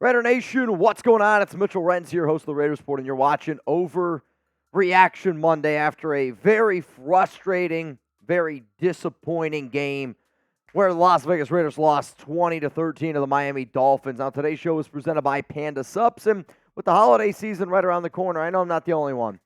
Raider Nation, what's going on? It's Mitchell Renz here, host of the Raiders Report, and you're watching Overreaction Monday after a very frustrating, very disappointing game where the Las Vegas Raiders lost 20-13 to the Miami Dolphins. Now, today's show is presented by Panda Sups, and with the holiday season right around the corner, I know I'm not the only one.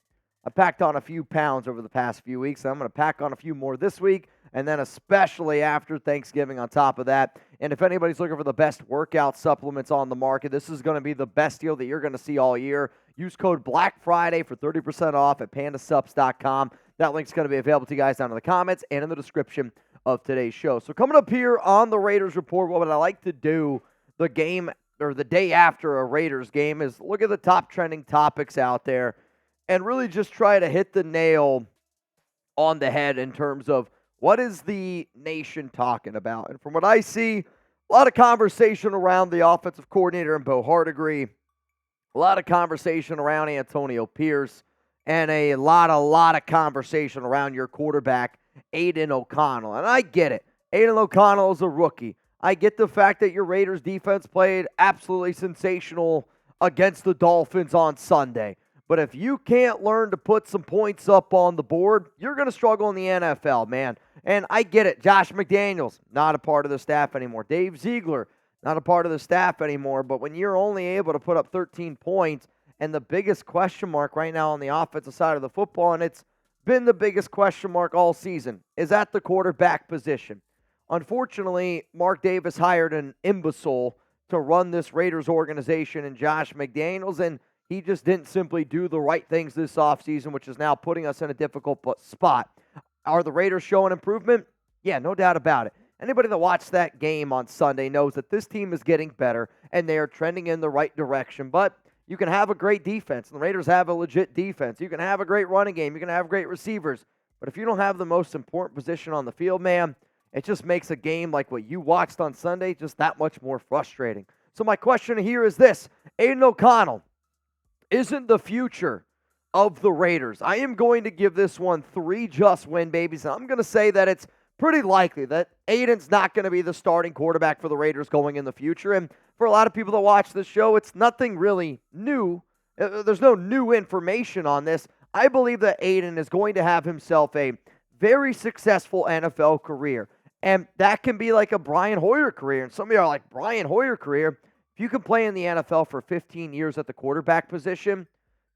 I packed on a few pounds over the past few weeks, and I'm going to pack on a few more this week, and then especially after Thanksgiving on top of that. And if anybody's looking for the best workout supplements on the market, this is going to be the best deal that you're going to see all year. Use code Black Friday for 30% off at pandasups.com. That link's going to be available to you guys down in the comments and in the description of today's show. So coming up here on the Raiders Report, what would I like to do the game or the day after a Raiders game is look at the top trending topics out there and really just try to hit the nail on the head in terms of what is the nation talking about. And from what I see, a lot of conversation around the offensive coordinator and Bo Hardegree, a lot of conversation around Antonio Pierce, and a lot of conversation around your quarterback, Aidan O'Connell. And I get it. Aidan O'Connell is a rookie. I get the fact that your Raiders defense played absolutely sensational against the Dolphins on Sunday. But if you can't learn to put some points up on the board, you're going to struggle in the NFL, man. And I get it. Josh McDaniels, not a part of the staff anymore. Dave Ziegler, not a part of the staff anymore. But when you're only able to put up 13 points, and the biggest question mark right now on the offensive side of the football, and it's been the biggest question mark all season, is at the quarterback position. Unfortunately, Mark Davis hired an imbecile to run this Raiders organization in Josh McDaniels, and he just didn't simply do the right things this offseason, which is now putting us in a difficult spot. Are the Raiders showing improvement? Yeah, no doubt about it. Anybody that watched that game on Sunday knows that this team is getting better, and they are trending in the right direction. But you can have a great defense, and the Raiders have a legit defense. You can have a great running game. You can have great receivers. But if you don't have the most important position on the field, man, it just makes a game like what you watched on Sunday just that much more frustrating. So my question here is this. Aidan O'Connell isn't the future of the Raiders. I am going to give this one 3 just win babies, and I'm going to say that it's pretty likely that Aidan's not going to be the starting quarterback for the Raiders going in the future. And for a lot of people that watch this show, it's nothing really new. There's no new information on this. I believe that Aidan is going to have himself a very successful NFL career. And that can be like a Brian Hoyer career. And some of you are like, Brian Hoyer career? If you can play in the NFL for 15 years at the quarterback position,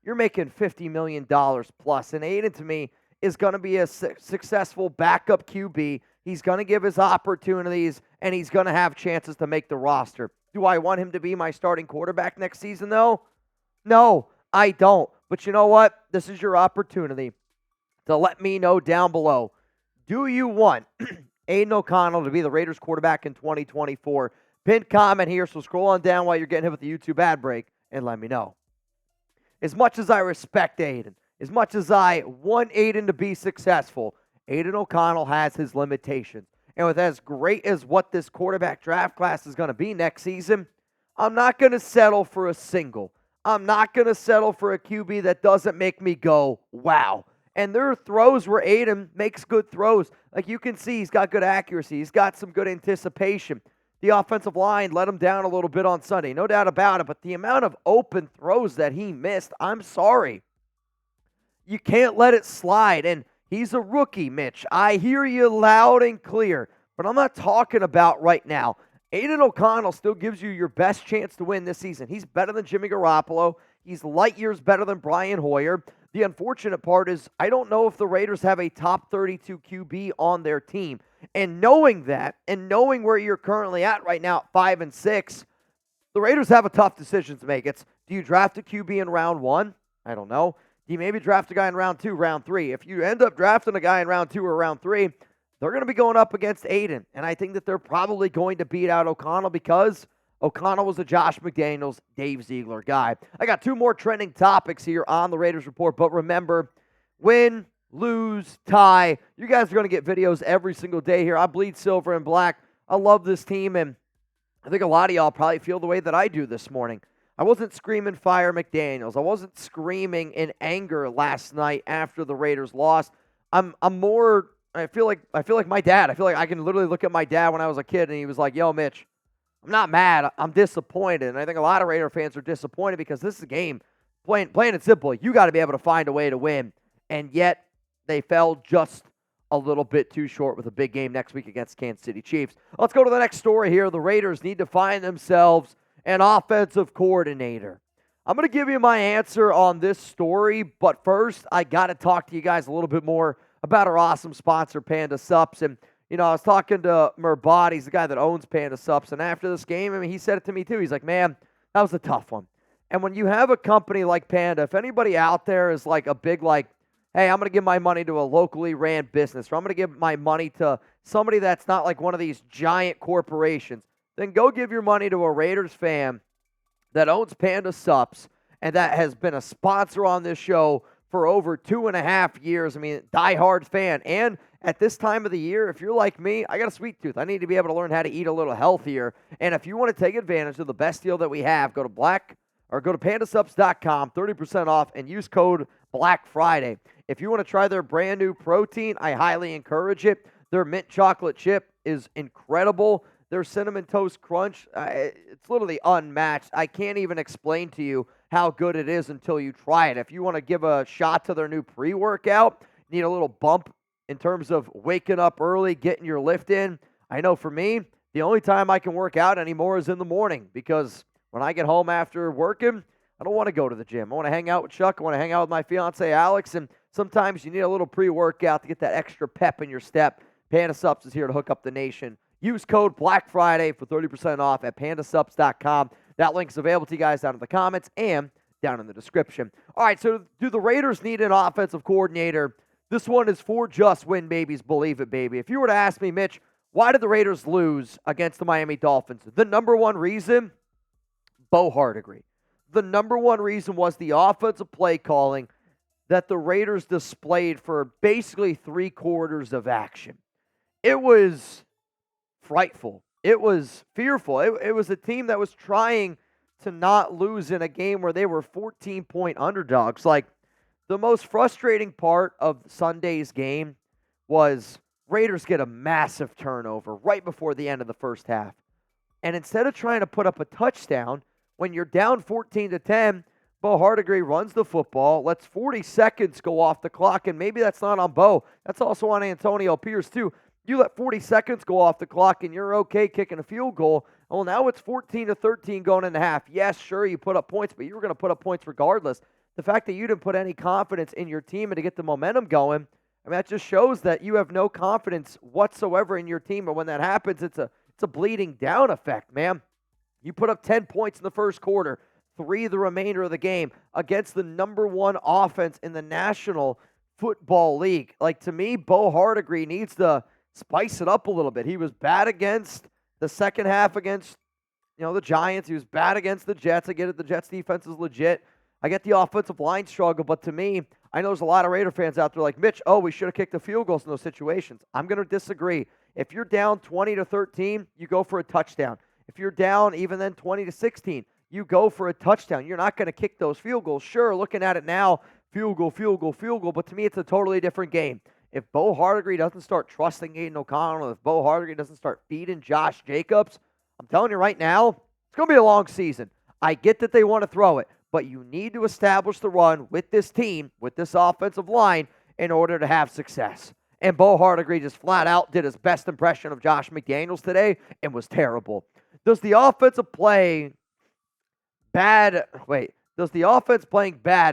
you're making $50 million plus. And Aidan, to me, is going to be a successful backup QB. He's going to give his opportunities, and he's going to have chances to make the roster. Do I want him to be my starting quarterback next season, though? No, I don't. But you know what? This is your opportunity to let me know down below. Do you want Aidan O'Connell to be the Raiders quarterback in 2024? Pinned comment here, so scroll on down while you're getting hit with the YouTube ad break and let me know. As much as I respect Aidan, as much as I want Aidan to be successful, Aidan O'Connell has his limitations. And with as great as what this quarterback draft class is going to be next season, I'm not going to settle for a single. I'm not going to settle for a QB that doesn't make me go, wow. And there are throws where Aidan makes good throws. Like you can see, he's got good accuracy. He's got some good anticipation. The offensive line let him down a little bit on Sunday, no doubt about it. But the amount of open throws that he missed, I'm sorry. You can't let it slide. And he's a rookie, Mitch. I hear you loud and clear. But I'm not talking about right now. Aidan O'Connell still gives you your best chance to win this season. He's better than Jimmy Garoppolo. He's light years better than Brian Hoyer. The unfortunate part is I don't know if the Raiders have a top 32 QB on their team. And knowing that, and knowing where you're currently at right now at 5-6, the Raiders have a tough decision to make. It's, do you draft a QB in round 1? I don't know. Do you maybe draft a guy in round 2, round 3? If you end up drafting a guy in round 2 or round 3, they're going to be going up against Aidan. And I think that they're probably going to beat out O'Connell because O'Connell was a Josh McDaniels, Dave Ziegler guy. I got 2 more trending topics here on the Raiders Report. But remember, win, lose, tie. You guys are going to get videos every single day here. I bleed silver and black. I love this team, and I think a lot of y'all probably feel the way that I do this morning. I wasn't screaming fire McDaniels. I wasn't screaming in anger last night after the Raiders lost. I'm more, I feel like my dad. I feel like I can literally look at my dad when I was a kid, and he was like, yo, Mitch, I'm not mad. I'm disappointed. And I think a lot of Raider fans are disappointed because this is a game, plain and simple, you got to be able to find a way to win. And yet they fell just a little bit too short with a big game next week against Kansas City Chiefs. Let's go to the next story here. The Raiders need to find themselves an offensive coordinator. I'm going to give you my answer on this story, but first, I got to talk to you guys a little bit more about our awesome sponsor, Panda Sups. And, I was talking to Murbad, he's the guy that owns Panda Sups, and after this game, he said it to me too. He's like, man, that was a tough one. And when you have a company like Panda, if anybody out there is like a big, hey, I'm going to give my money to a locally ran business, or I'm going to give my money to somebody that's not like one of these giant corporations, then go give your money to a Raiders fan that owns Panda Sups and that has been a sponsor on this show for over 2.5 years. Diehard fan. And at this time of the year, if you're like me, I got a sweet tooth. I need to be able to learn how to eat a little healthier. And if you want to take advantage of the best deal that we have, go to pandasups.com, 30% off, and use code Black Friday. If you want to try their brand new protein, I highly encourage it. Their mint chocolate chip is incredible. Their Cinnamon Toast Crunch, it's literally unmatched. I can't even explain to you how good it is until you try it. If you want to give a shot to their new pre-workout, need a little bump in terms of waking up early, getting your lift in. I know for me, the only time I can work out anymore is in the morning because when I get home after working, I don't want to go to the gym. I want to hang out with Chuck. I want to hang out with my fiance, Alex, and sometimes you need a little pre-workout to get that extra pep in your step. Panda Sups is here to hook up the nation. Use code Black Friday for 30% off at pandasups.com. That link is available to you guys down in the comments and down in the description. All right, so do the Raiders need an offensive coordinator? This one is for just win babies, believe it, baby. If you were to ask me, Mitch, why did the Raiders lose against the Miami Dolphins? The number one reason, Bo Hardegree. The number one reason was the offensive play calling that the Raiders displayed for basically 3 quarters of action. It was frightful. It was fearful. It was a team that was trying to not lose in a game where they were 14-point underdogs. The most frustrating part of Sunday's game was Raiders get a massive turnover right before the end of the first half. And instead of trying to put up a touchdown, when you're down 14-10, Bo Hardegree runs the football, lets 40 seconds go off the clock, and maybe that's not on Bo. That's also on Antonio Pierce, too. You let 40 seconds go off the clock, and you're okay kicking a field goal. Well, now it's 14-13 going into half. Yes, sure, you put up points, but you were going to put up points regardless. The fact that you didn't put any confidence in your team and to get the momentum going, that just shows that you have no confidence whatsoever in your team. And when that happens, it's a bleeding down effect, man. You put up 10 points in the first quarter, 3 the remainder of the game against the number one offense in the National Football League. To me, Bo Hardegree needs to spice it up a little bit. He was bad against the second half against, the Giants. He was bad against the Jets. I get it. The Jets defense is legit. I get the offensive line struggle, but to me, I know there's a lot of Raider fans out there like, Mitch, we should have kicked the field goals in those situations. I'm going to disagree. If you're down 20-13, you go for a touchdown. If you're down even then 20-16, you go for a touchdown. You're not going to kick those field goals. Sure, looking at it now, field goal, but to me, it's a totally different game. If Bo Hardegree doesn't start trusting Aidan O'Connell, if Bo Hardegree doesn't start feeding Josh Jacobs, I'm telling you right now, it's going to be a long season. I get that they want to throw it, but you need to establish the run with this team, with this offensive line, in order to have success. And Bo Hardegree just flat out did his best impression of Josh McDaniels today and was terrible. Does the offense playing bad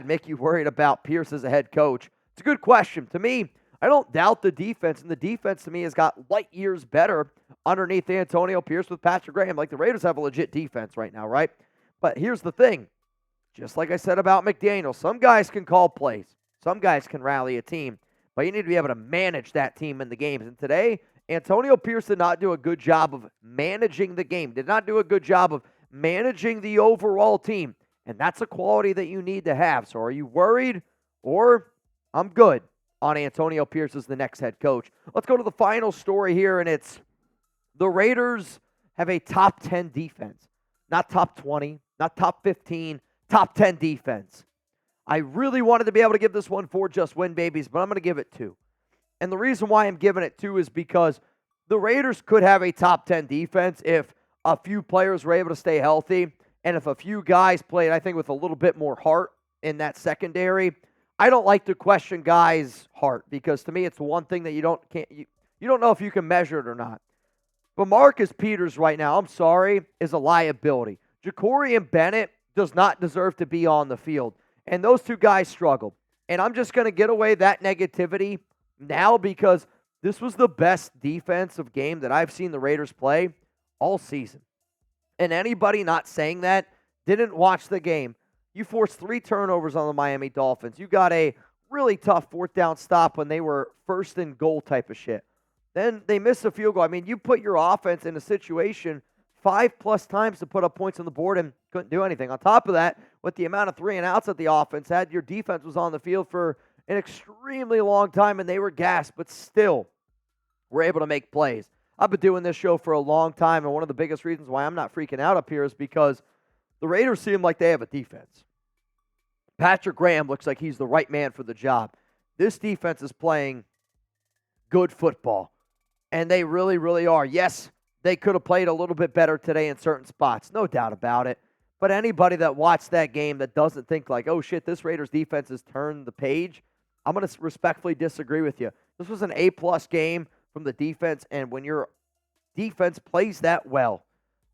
make you worried about Pierce as a head coach? It's a good question. To me, I don't doubt the defense, and the defense to me has got light years better underneath Antonio Pierce with Patrick Graham. The Raiders have a legit defense right now, right? But here's the thing. Just like I said about McDaniels, some guys can call plays. Some guys can rally a team. But you need to be able to manage that team in the games. And today, Antonio Pierce did not do a good job of managing the game, did not do a good job of managing the overall team. And that's a quality that you need to have. So are you worried? Or I'm good on Antonio Pierce as the next head coach. Let's go to the final story here, and it's the Raiders have a top 10 defense. Not top 20, not top 15, top 10 defense. I really wanted to be able to give this one 4 just win babies, but I'm going to give it 2. And the reason why I'm giving it 2 is because the Raiders could have a top 10 defense if a few players were able to stay healthy, and if a few guys played, I think, with a little bit more heart in that secondary, I don't like to question guys' heart because to me it's the one thing that you don't know if you can measure it or not. But Marcus Peters right now, I'm sorry, is a liability. Ja'Cory Bennett does not deserve to be on the field. And those two guys struggled. And I'm just going to get away that negativity now because this was the best defensive game that I've seen the Raiders play all season. And anybody not saying that didn't watch the game. You forced 3 turnovers on the Miami Dolphins. You got a really tough 4th down stop when they were 1st and goal type of shit. Then they missed a field goal. I mean, you put your offense in a situation 5+ times to put up points on the board and couldn't do anything. On top of that, with the amount of 3 and outs that the offense had, your defense was on the field for an extremely long time and they were gassed, but still were able to make plays. I've been doing this show for a long time, and one of the biggest reasons why I'm not freaking out up here is because the Raiders seem like they have a defense. Patrick Graham looks like he's the right man for the job. This defense is playing good football, and they really, really are. Yes, they could have played a little bit better today in certain spots, no doubt about it. But anybody that watched that game that doesn't think like, oh shit, this Raiders defense has turned the page, I'm going to respectfully disagree with you. This was an A-plus game from the defense, and when your defense plays that well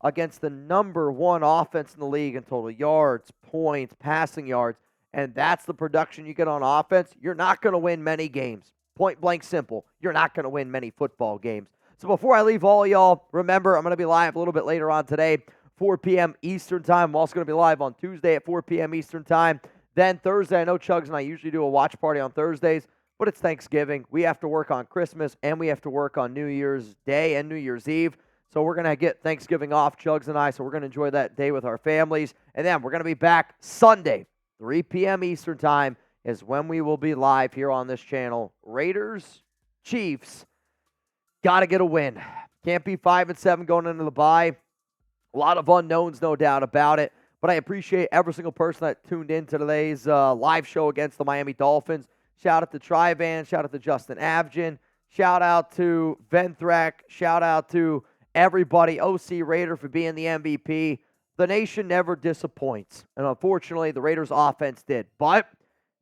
against the number 1 offense in the league in total yards, points, passing yards, and that's the production you get on offense, you're not going to win many games. Point blank simple. You're not going to win many football games. So before I leave all y'all, remember, I'm going to be live a little bit later on today, 4 p.m. Eastern Time. I'm also going to be live on Tuesday at 4 p.m. Eastern Time. Then Thursday, I know Chugs and I usually do a watch party on Thursdays, but it's Thanksgiving. We have to work on Christmas, and we have to work on New Year's Day and New Year's Eve. So we're going to get Thanksgiving off, Chugs and I, so we're going to enjoy that day with our families. And then we're going to be back Sunday, 3 p.m. Eastern Time is when we will be live here on this channel. Raiders, Chiefs, got to get a win. Can't be 5-7 going into the bye. A lot of unknowns, no doubt about it. But I appreciate every single person that tuned in to today's live show against the Miami Dolphins. Shout out to Trivan. Shout out to Justin Avgin. Shout out to Venthrak. Shout out to everybody. OC Raider for being the MVP. The nation never disappoints. And unfortunately, the Raiders offense did. But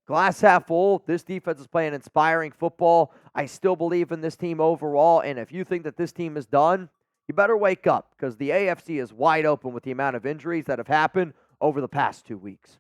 glass half full, this defense is playing inspiring football. I still believe in this team overall. And if you think that this team is done, you better wake up because the AFC is wide open with the amount of injuries that have happened over the past 2 weeks.